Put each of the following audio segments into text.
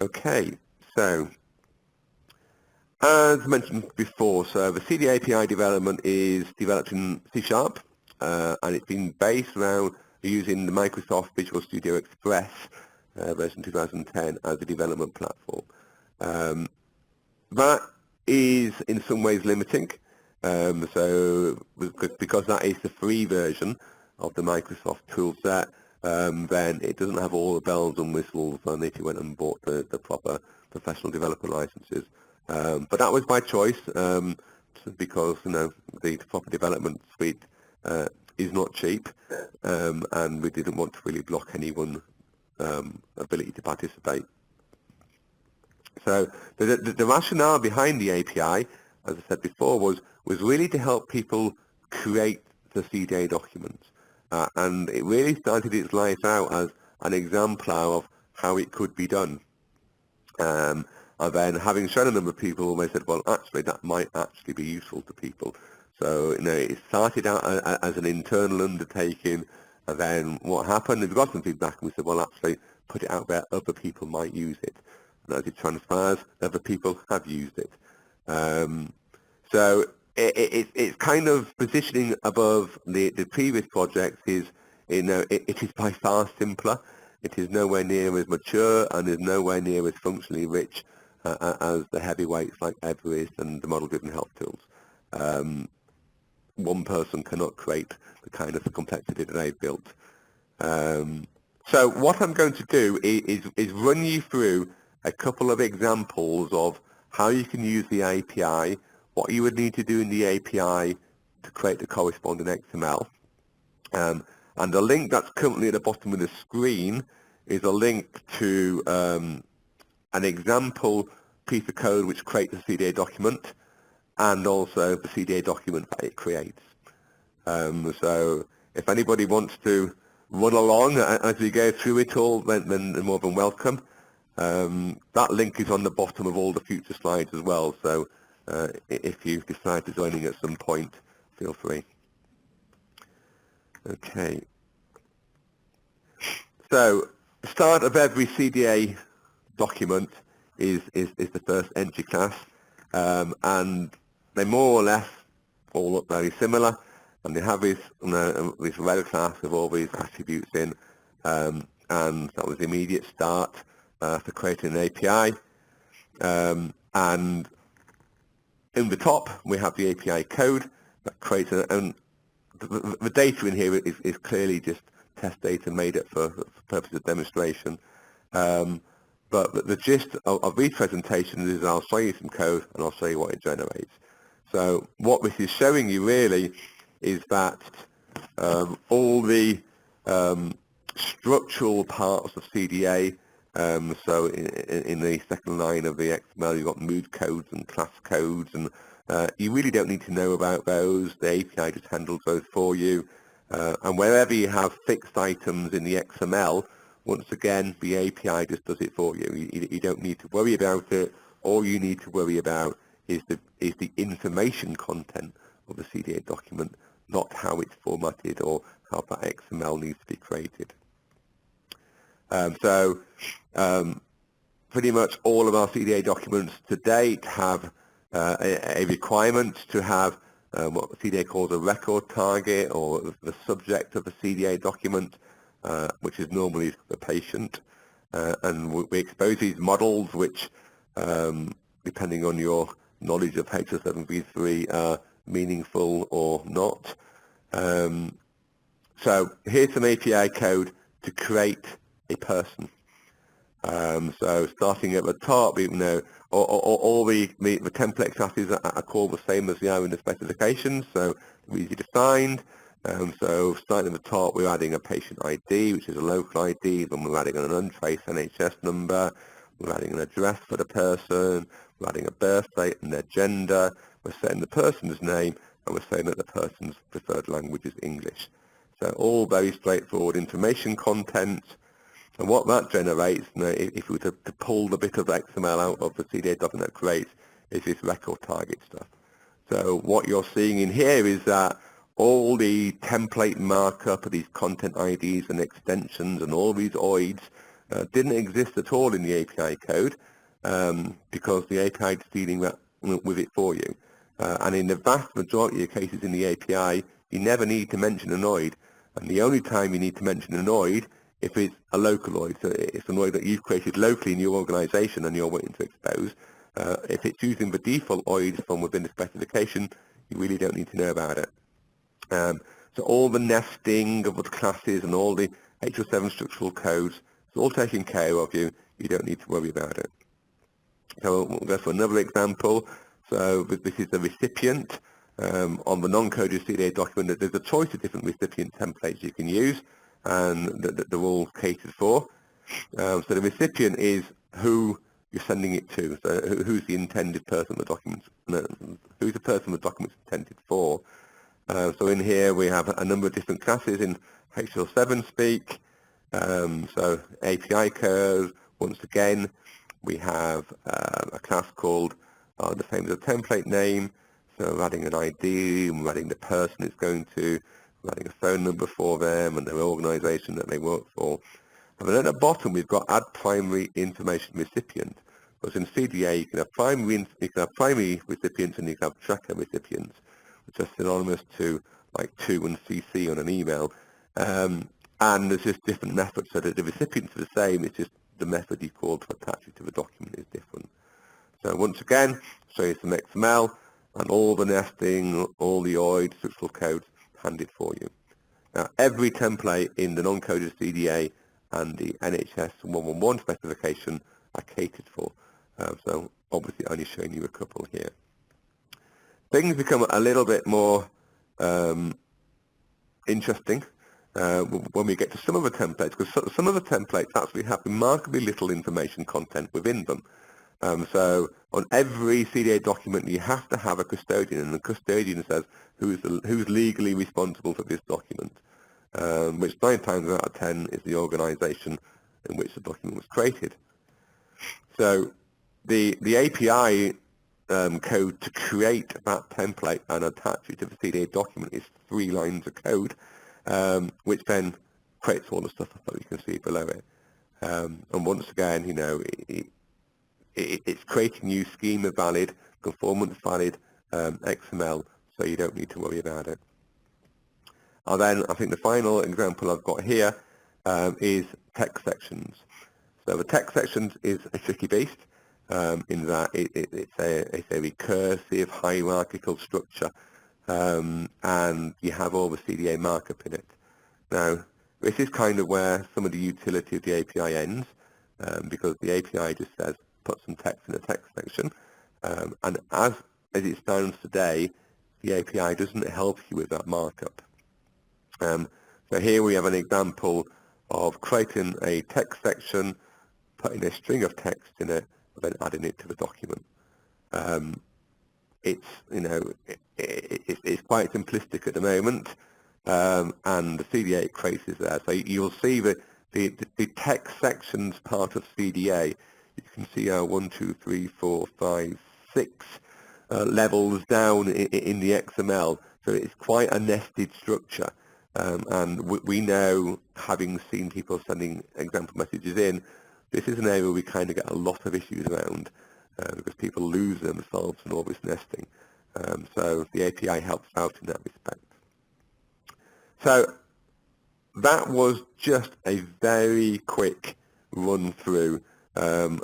Okay, so as mentioned before, so the CDAAPI development is developed in C#, and it's been based around using the Microsoft Visual Studio Express version 2010 as a development platform. That is in some ways limiting, so because that is the free version of the Microsoft toolset, then it doesn't have all the bells and whistles on if you went and bought the proper professional developer licenses. But that was by choice, because the proper development suite is not cheap, and we didn't want to really block anyone's ability to participate. So the rationale behind the API, as I said before, was really to help people create the CDA documents. And it really started its life out as an exemplar of how it could be done. And then having shown a number of people, they said, well, actually, that might actually be useful to people. So, it started out as an internal undertaking, and then what happened, we got some feedback, and we said, well, actually, put it out there, other people might use it. And as it transpires, other people have used it. So it's kind of positioning above the previous projects is, it is by far simpler. It is nowhere near as mature and is nowhere near as functionally rich as the heavyweights like Everest and the model-driven health tools. One person cannot create the kind of complexity that they've built. So what I'm going to do is run you through a couple of examples of how you can use the API, what you would need to do in the API to create the corresponding XML. And the link that's currently at the bottom of the screen is a link to an example piece of code which creates a CDA document, and also the CDA document that it creates. So if anybody wants to run along as we go through it all, then they're more than welcome. That link is on the bottom of all the future slides as well, so if you decide to join in at some point, feel free. Okay. So the start of every CDA document is the first entry class, and they more or less all look very similar, and they have this red class with all these attributes in, and that was the immediate start for creating an API. And in the top we have the API code that creates the data in here is clearly just test data made up for purposes of demonstration. But the gist of these presentations is I'll show you some code and I'll show you what it generates. So what this is showing you really is that all the structural parts of CDA, so in the second line of the XML you've got mood codes and class codes, and you really don't need to know about those. The API just handles those for you. And wherever you have fixed items in the XML, once again, the API just does it for you. You don't need to worry about it. All you need to worry about is the information content of the CDA document, not how it's formatted or how that XML needs to be created. So pretty much all of our CDA documents to date have a requirement to have what the CDA calls a record target, or the subject of the CDA document, which is normally the patient. And we expose these models which, depending on your knowledge of HL7v3, are meaningful or not. So here's some API code to create a person. So starting at the top, even though all the template classes are called the same as they are in the specifications, so they're easy to find. So starting at the top, we're adding a patient ID, which is a local ID, then we're adding an untraced NHS number, we're adding an address for the person, we're adding a birth date and their gender, we're setting the person's name, and we're saying that the person's preferred language is English. So all very straightforward information content. And what that generates, if we were to pull the bit of XML out of the CDA document that creates, is this record target stuff. So what you're seeing in here is that all the template markup of these content IDs and extensions and all these OIDs didn't exist at all in the API code because the API is dealing with it for you. And in the vast majority of cases in the API, you never need to mention a noid. And the only time you need to mention a noid if it's a localoid, so it's a noid that you've created locally in your organization and you're wanting to expose. If it's using the default OID from within the specification, you really don't need to know about it. So all the nesting of the classes and all the HL7 structural codes, it's all taken care of you. You don't need to worry about it. So we'll go for another example. So this is the recipient. On the non-coded CDA document, there's a choice of different recipient templates you can use, and they're all catered for. So the recipient is who you're sending it to. So who's the intended person the documents, who's the person the document's intended for. So in here we have a number of different classes in HL7 speak. So API code, once again, we have a class called the same as a template name. So we're adding an ID, we're adding the person it's going to, we're adding a phone number for them and their organization that they work for. And then at the bottom we've got add primary information recipient. Because in CDA you can have primary recipients and you can have tracker recipients, which are synonymous to like to and CC on an email. And there's just different methods, so that the recipients are the same, it's just the method you call to attach it to the document is different. So once again, show you some XML and all the nesting, all the OID structural codes handed for you. Now every template in the non-coded CDA and the NHS 111 specification are catered for. So obviously only showing you a couple here. Things become a little bit more interesting when we get to some of the templates, because some of the templates actually have remarkably little information content within them. So on every CDA document you have to have a custodian, and the custodian says who's legally responsible for this document, which 9 times out of 10 is the organization in which the document was created. So the API code to create that template and attach it to the CDA document is 3 lines of code, which then creates all the stuff that you can see below it. And once again, you know, it's creating you schema valid, conformance valid XML, so you don't need to worry about it. And then I think the final example I've got here is text sections. So the text sections is a tricky beast in that it's a recursive hierarchical structure, and you have all the CDA markup in it. Now, this is kind of where some of the utility of the API ends, because the API just says put some text in a text section, and as it stands today, the API doesn't help you with that markup. So here we have an example of creating a text section, putting a string of text in it, and then adding it to the document. It's, you know, it's quite simplistic at the moment, and the CDA trace is there. So you'll see the text sections part of CDA. You can see our 1, 2, 3, 4, 5, 6 levels down in the XML. So it's quite a nested structure. And we know, having seen people sending example messages in, this is an area we kind of get a lot of issues around because people lose themselves in all this nesting. So the API helps out in that respect. So that was just a very quick run through. There's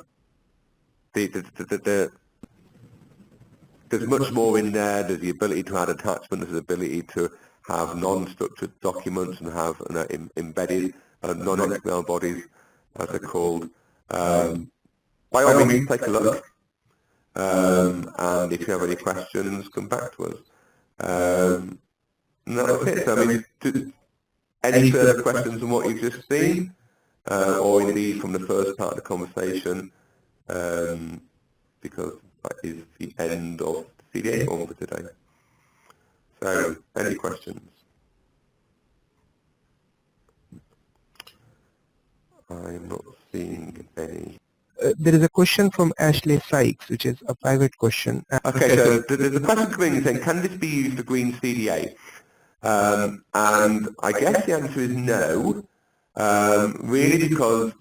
much more in there. There's the ability to add attachments, there's the ability to have non-structured documents and have embedded non-XML bodies, as they're called. By all means, take a look. And if you have any questions, come back to us. And that's it. So, I mean, any further questions on what you've just seen, or indeed from the first part of the conversation, because that is the end of the CDA form for today. So, any questions? I'm not seeing any. There is a question from Ashley Sykes, which is a private question. Okay, so there's a question coming in saying, can this be used for green CDA? And I guess the answer is no, really, because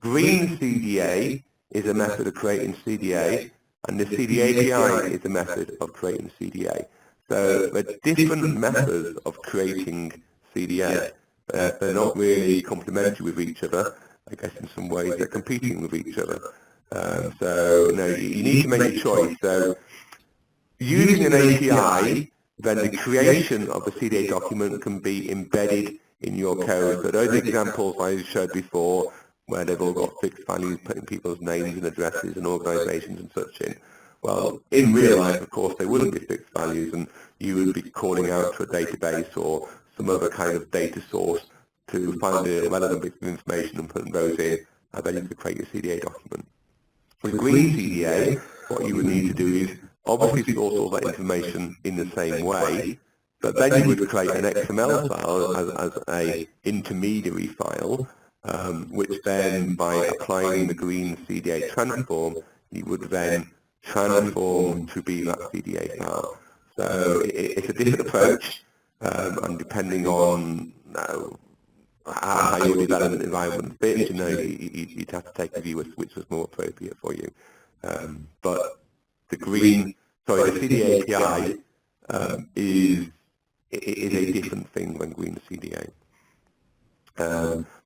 Green CDA is a method of creating CDA, and the CDAAPI is a method of creating CDA. So they're different methods of creating CDA. They're not really complementary with each other. I guess in some ways they're competing with each other. So you need to make your choice. So using an API, then the creation of a CDA document can be embedded in your code. So those examples I showed before, where they've all got fixed values, putting people's names and addresses and organizations and such in. Well, in real life, of course, they wouldn't be fixed values, and you would be calling out to a database or some other kind of data source to find the relevant bits of information and putting those in, and then you could create your CDA document. With Green CDA, what you would need to do is obviously source all that information in the same way, but then you would create an XML file as a intermediary file, which then, by applying the Green CDA transform, you would then transform to be that CDA file. So it's a different approach, and depending on how your development environment fits, you'd have to take a view as which was more appropriate for you. But the CDA API is a different thing than Green CDA.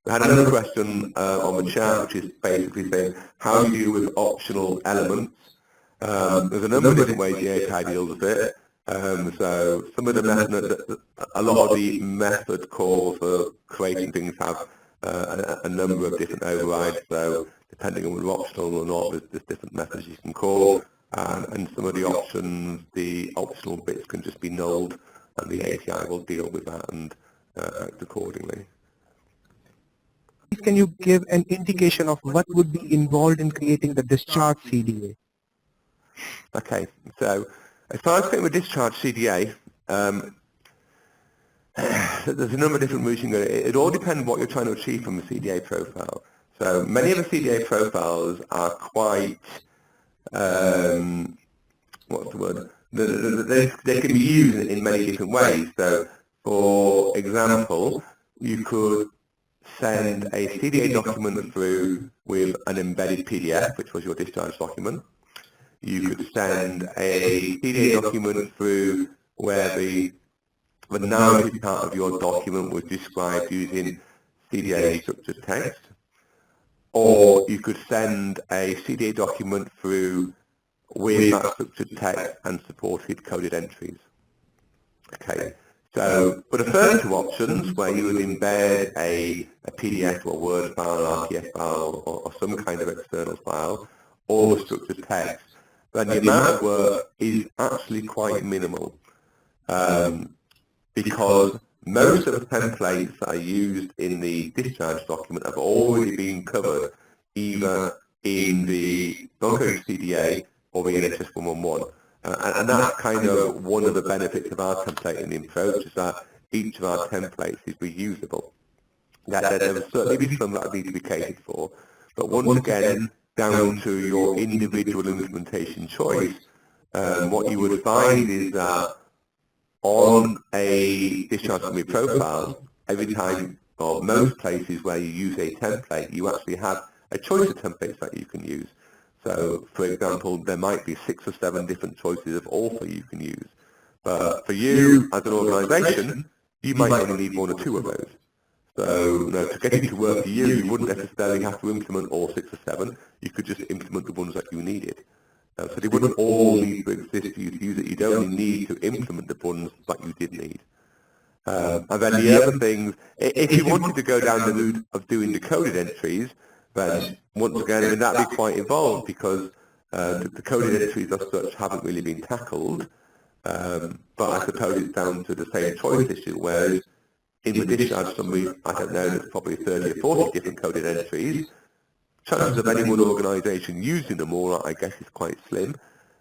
We had another question on the chat, which is basically saying, how do you deal with optional elements? There's a number of different ways the API deals with it. So some of the a lot of the method calls for creating things have a number of different overrides. So depending on whether optional or not, there's different methods you can call. And some of the options, the optional bits can just be nulled, and the API will deal with that and act accordingly. Can you give an indication of what would be involved in creating the discharge CDA? Okay, so as far as creating a discharge CDA, there's a number of different routes you can go. It all depends what you're trying to achieve from a CDA profile. So many of the CDA profiles are quite, what's the word? They can be used in many different ways. So, for example, you could send a CDA document through with an embedded PDF, which was your discharge document. You could send a CDA document through where the narrative part of your document was described using CDA structured text. Or you could send a CDA document through with that structured text and supported coded entries. Okay. So for the first two options, where you would embed a PDF or Word file, RTF file, or some kind of external file, or structured text, then the amount of work is actually quite minimal, because most of the templates that are used in the discharge document have already been covered either in the non-coded CDA or the NHS 111. And that's kind of one of the benefits of our templating approach, is that each of our templates is reusable. There will certainly be some that need to be catered for, but once again, down to your individual implementation choice, what you would find is that on a discharge summary profile, every time, or most places where you use a template, you actually have a choice of templates that you can use. So, for example, there might be 6 or 7 different choices of author you can use. But for you, as an organization, you might only need 1 or 2 of those. So, to get it to work for you, you wouldn't necessarily have to implement all 6 or 7. You could just implement the ones that you needed. So they wouldn't all need to exist for you to use it. You'd only need to implement the ones that you did need. And then the other things, if you wanted to go down the route of doing decoded entries, then once again, that'd be quite involved, because the coded entries as such haven't really been tackled. But I suppose it's down to the same choice issue, whereas in the discharge summary, I don't know, there's probably 30 or 40 different coded entries. Chances of any one organisation using them all, I guess, is quite slim,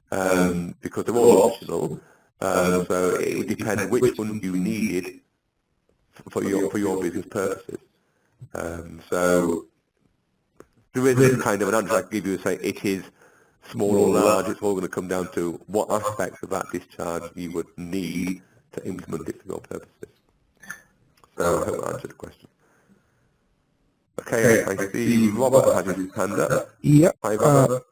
because they're all optional. So it would depend which one you needed for your business purposes. So there isn't kind of an answer I can give you to say it is small or large. It's all going to come down to what aspects of that discharge you would need to implement it for your purposes. So I hope I answered the question. Okay. Okay, I see Robert has his hand up. Yep. Hi, Robert.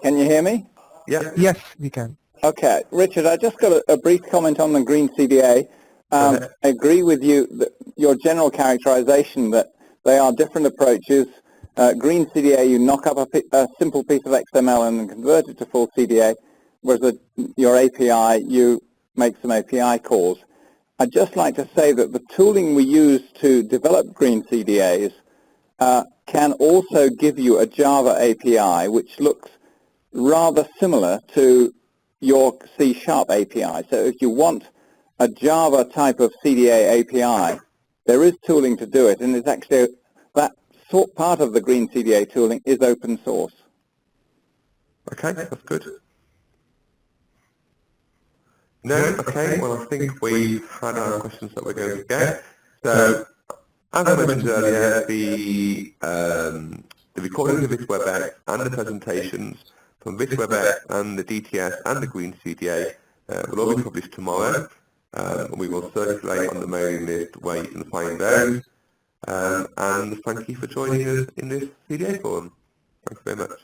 Can you hear me? Yeah. Yes, we can. Okay, Richard, I just got a brief comment on the Green CDA. I agree with you that your general characterization that they are different approaches. Green CDA, you knock up a simple piece of XML and then convert it to full CDA, whereas your API, you make some API calls. I'd just like to say that the tooling we use to develop Green CDAs can also give you a Java API, which looks rather similar to your C# API. So if you want a Java type of CDA API, there is tooling to do it, and it's actually that part of the Green CDA tooling is open source. Okay, that's good. No? Okay, well I think we've had our questions that we're going to get. So, as I mentioned earlier, the recordings of this WebEx and the presentations from this WebEx and the DTS and the Green CDA will all be published tomorrow. We will circulate on the mailing list where you can find those. And thank you for joining us in this CDA forum. Thanks very much.